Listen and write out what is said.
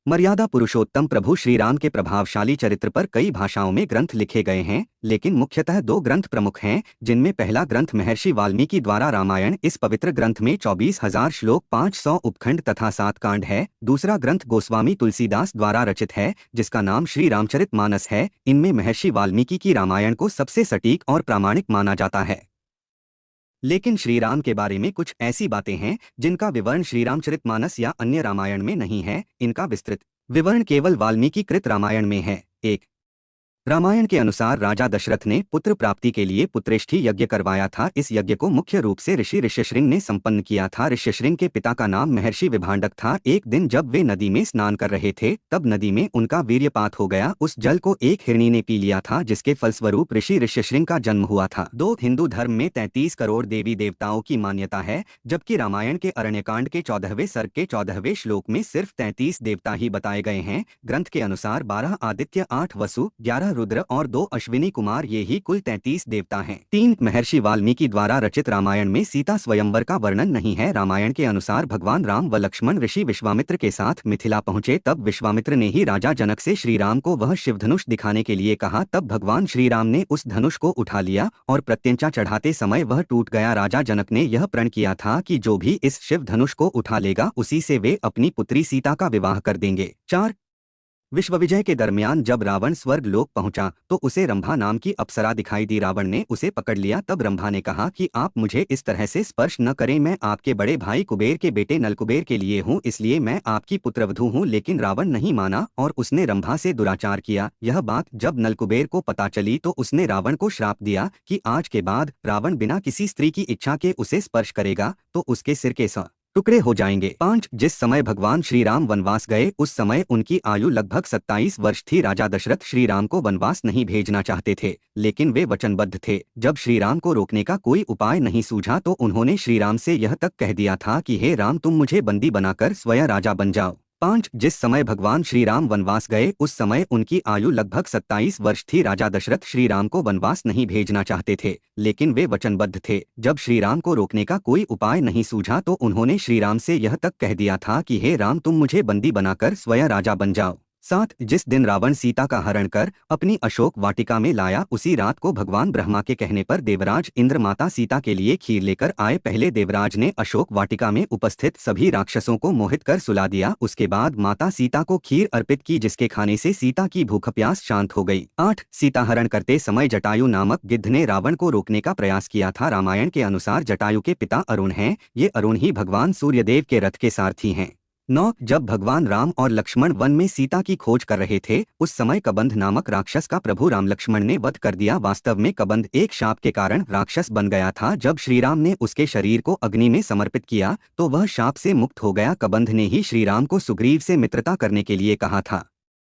मर्यादा पुरुषोत्तम प्रभु श्री राम के प्रभावशाली चरित्र पर कई भाषाओं में ग्रंथ लिखे गए हैं, लेकिन मुख्यतः दो ग्रंथ प्रमुख हैं, जिनमें पहला ग्रंथ महर्षि वाल्मीकि द्वारा रामायण। इस पवित्र ग्रंथ में 24,000 श्लोक, 500 उपखंड तथा 7 कांड है। दूसरा ग्रंथ गोस्वामी तुलसीदास द्वारा रचित है, जिसका नाम श्री रामचरितमानस है। इनमें महर्षि वाल्मीकि की रामायण को सबसे सटीक और प्रामाणिक माना जाता है। लेकिन श्री राम के बारे में कुछ ऐसी बातें हैं जिनका विवरण श्री रामचरितमानस या अन्य रामायण में नहीं है। इनका विस्तृत विवरण केवल वाल्मीकि कृत रामायण में है। एक, रामायण के अनुसार राजा दशरथ ने पुत्र प्राप्ति के लिए पुत्रेष्ठी यज्ञ करवाया था। इस यज्ञ को मुख्य रूप से ऋषि ऋष्यशृंग ने संपन्न किया था। ऋष्यशृंग के पिता का नाम महर्षि विभांडक था। एक दिन जब वे नदी में स्नान कर रहे थे, तब नदी में उनका वीर्यपात हो गया। उस जल को एक हिरणी ने पी लिया था, जिसके फलस्वरूप ऋषि ऋष्यशृंग का जन्म हुआ था। दो, हिंदू धर्म में 33 करोड़ देवी देवताओं की मान्यता है, जबकि रामायण के अरण्यकांड के 14वें सर्ग के 14वें श्लोक में सिर्फ 33 देवता ही बताए गए हैं। ग्रंथ के अनुसार 12 आदित्य, 8 वसु, 11 रुद्र और 2 अश्विनी कुमार, ये ही कुल 33 देवता हैं। 3, महर्षि वाल्मीकि द्वारा रचित रामायण में सीता स्वयंवर का वर्णन नहीं है। रामायण के अनुसार भगवान राम व लक्ष्मण ऋषि विश्वामित्र के साथ मिथिला पहुंचे, तब विश्वामित्र ने ही राजा जनक से श्री राम को वह शिव धनुष दिखाने के लिए कहा। तब भगवान श्री राम ने उस धनुष को उठा लिया और प्रत्यंचा चढ़ाते समय वह टूट गया। राजा जनक ने यह प्रण किया था कि जो भी इस शिव धनुष को उठा लेगा, उसी से वे अपनी पुत्री सीता का विवाह कर देंगे। 4, विश्व विजय के दरमियान जब रावण स्वर्ग लोक पहुंचा, तो उसे रंभा नाम की अप्सरा दिखाई दी। रावण ने उसे पकड़ लिया। तब रंभा ने कहा कि आप मुझे इस तरह से स्पर्श न करें, मैं आपके बड़े भाई कुबेर के बेटे नलकुबेर के लिए हूँ, इसलिए मैं आपकी पुत्रवधू हूँ। लेकिन रावण नहीं माना और उसने रंभा से दुराचार किया। यह बात जब नलकुबेर को पता चली, तो उसने रावण को श्राप दिया कि आज के बाद रावण बिना किसी स्त्री की इच्छा के उसे स्पर्श करेगा तो उसके सिर के टुकड़े हो जाएंगे। 5, जिस समय भगवान श्री राम वनवास गए, उस समय उनकी आयु लगभग 27 वर्ष थी। राजा दशरथ श्री राम को वनवास नहीं भेजना चाहते थे, लेकिन वे वचनबद्ध थे। जब श्री राम को रोकने का कोई उपाय नहीं सूझा, तो उन्होंने श्री राम से यह तक कह दिया था कि हे राम, तुम मुझे बंदी बनाकर स्वयं राजा बन जाओ। 5, जिस समय भगवान श्री राम वनवास गए, उस समय उनकी आयु लगभग 27 वर्ष थी। राजा दशरथ श्री राम को वनवास नहीं भेजना चाहते थे, लेकिन वे वचनबद्ध थे। जब श्री राम को रोकने का कोई उपाय नहीं सूझा, तो उन्होंने श्री राम से यह तक कह दिया था कि हे राम, तुम मुझे बंदी बनाकर स्वयं राजा बन जाओ। 7, जिस दिन रावण सीता का हरण कर अपनी अशोक वाटिका में लाया, उसी रात को भगवान ब्रह्मा के कहने पर देवराज इंद्र माता सीता के लिए खीर लेकर आए। पहले देवराज ने अशोक वाटिका में उपस्थित सभी राक्षसों को मोहित कर सुला दिया। उसके बाद माता सीता को खीर अर्पित की, जिसके खाने से सीता की भूख प्यास शांत हो गई। 8, सीता हरण करते समय जटायु नामक गिद्ध ने रावण को रोकने का प्रयास किया था। रामायण के अनुसार जटायु के पिता अरुण हैं। ये अरुण ही भगवान सूर्यदेव के रथ के सारथी हैं। 9, जब भगवान राम और लक्ष्मण वन में सीता की खोज कर रहे थे, उस समय कबंध नामक राक्षस का प्रभु राम लक्ष्मण ने वध कर दिया। वास्तव में कबंध एक शाप के कारण राक्षस बन गया था। जब श्री राम ने उसके शरीर को अग्नि में समर्पित किया, तो वह शाप से मुक्त हो गया। कबंध ने ही श्री राम को सुग्रीव से मित्रता करने के लिए कहा था।